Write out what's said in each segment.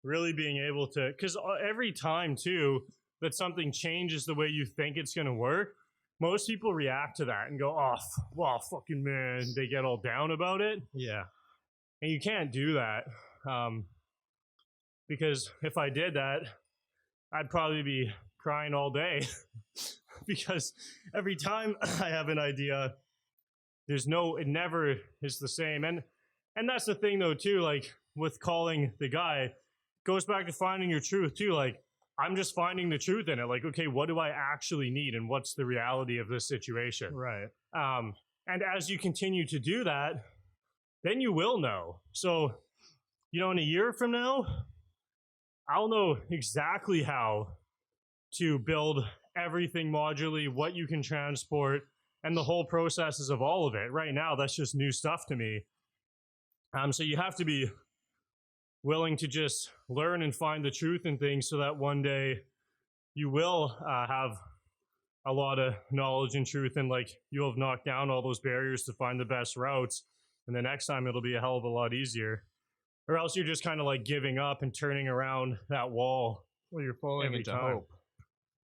really being able to, because every time too that something changes the way you think it's going to work, most people react to that and go, oh, well, fucking man, they get all down about it. Yeah. And you can't do that. Because if I did that, I'd probably be crying all day. Because every time I have an idea, it never is the same. And that's the thing though too, like with calling the guy, goes back to finding your truth too. Like I'm just finding the truth in it. Like, okay, what do I actually need and what's the reality of this situation? Right. And as you continue to do that, then you will know. So, in a year from now, I'll know exactly how to build everything modularly, what you can transport, and the whole processes of all of it. Right now, that's just new stuff to me. So you have to be willing to just learn and find the truth in things so that one day you will have a lot of knowledge and truth, and like you'll have knocked down all those barriers to find the best routes. And the next time it'll be a hell of a lot easier. Or else you're just kind of like giving up and turning around that wall. Well, you're falling into hope.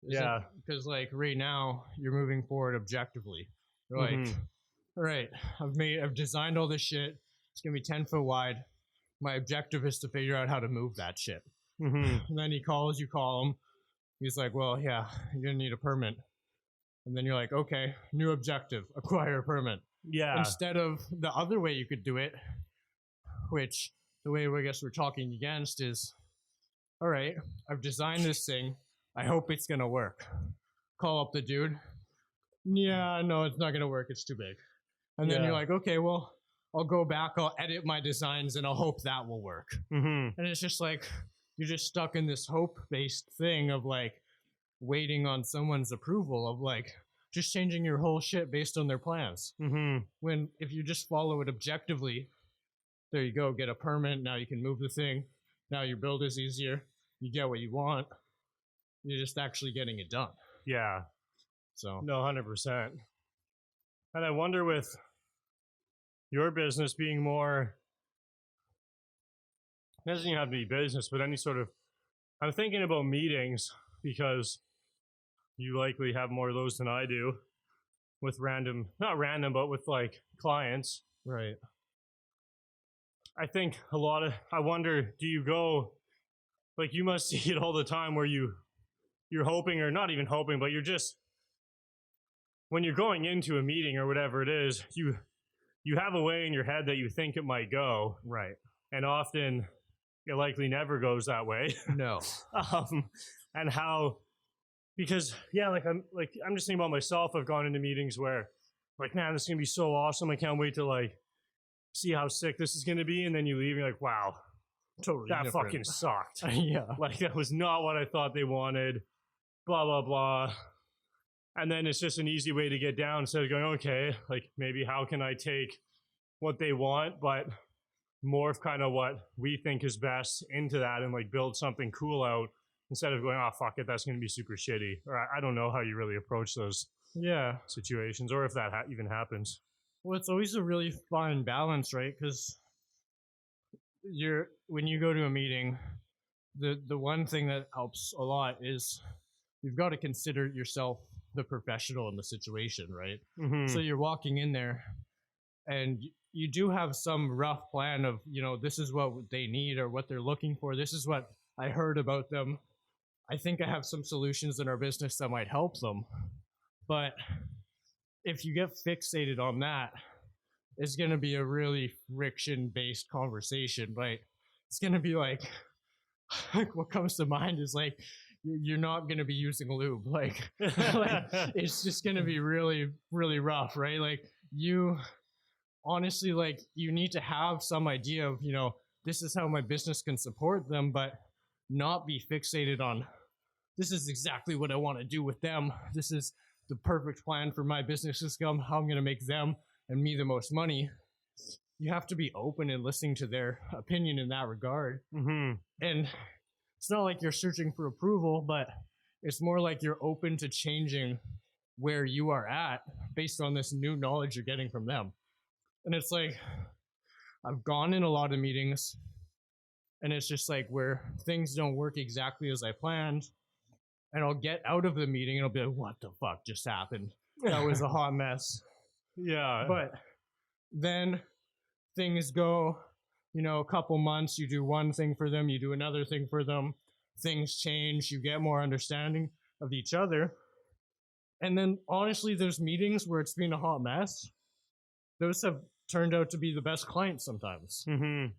Yeah. Because like right now you're moving forward objectively. You're like, all right, I've designed all this shit. It's going to be 10 foot wide. My objective is to figure out how to move that shit. And then you call him. He's like, well, yeah, you're going to need a permit. And then you're like, okay, new objective, acquire a permit. Yeah. Instead of the other way you could do it, which the way I guess we're talking against is, all right, I've designed this thing. I hope it's going to work. Call up the dude. Yeah, no, it's not going to work. It's too big. And then you're like, okay, well, I'll go back. I'll edit my designs and I'll hope that will work. And it's just like, you're just stuck in this hope-based thing of like waiting on someone's approval of like just changing your whole shit based on their plans. When if you just follow it objectively, there you go, get a permit. Now you can move the thing. Now your build is easier. You get what you want. You're just actually getting it done. Yeah. So no, 100%. And I wonder with your business being more, it doesn't even have to be business, but any sort of, I'm thinking about meetings because you likely have more of those than I do with not random, but with like clients. Right. I think I wonder, do you go, like you must see it all the time where you're hoping, or not even hoping, but you're just, when you're going into a meeting or whatever it is, you have a way in your head that you think it might go. Right. And often it likely never goes that way. No. And how, because I'm just thinking about myself. I've gone into meetings where like, man, this is going to be so awesome. I can't wait to like see how sick this is going to be. And then you leave and you're like, wow, totally that different. fucking sucked. Yeah. Like that was not what I thought they wanted, blah, blah, blah. And then it's just an easy way to get down instead of going, okay, like maybe how can I take what they want, but morph kind of what we think is best into that and like build something cool out instead of going, oh, fuck it, that's going to be super shitty. Or I don't know how you really approach those situations, or if that even happens. Well, it's always a really fine balance, right? Because when you go to a meeting, the one thing that helps a lot is you've got to consider yourself the professional in the situation, right? So you're walking in there and you do have some rough plan of, this is what they need or what they're looking for. This is what I heard about them. I think I have some solutions in our business that might help them. But if you get fixated on that, it's going to be a really friction-based conversation. Like, it's going to be like what comes to mind is like, you're not going to be using lube. Like it's just going to be really, really rough, right? Like you honestly, like you need to have some idea of, this is how my business can support them, but not be fixated on, this is exactly what I want to do with them. This is the perfect plan for my business system, how I'm going to make them and me the most money. You have to be open and listening to their opinion in that regard. And it's not like you're searching for approval, but it's more like you're open to changing where you are at based on this new knowledge you're getting from them. And it's like, I've gone in a lot of meetings and it's just like where things don't work exactly as I planned, and I'll get out of the meeting and I'll be like, what the fuck just happened? That was a hot mess. Yeah. But then things go, a couple months, you do one thing for them, you do another thing for them, things change, you get more understanding of each other. And then honestly, those meetings where it's been a hot mess, those have turned out to be the best clients sometimes.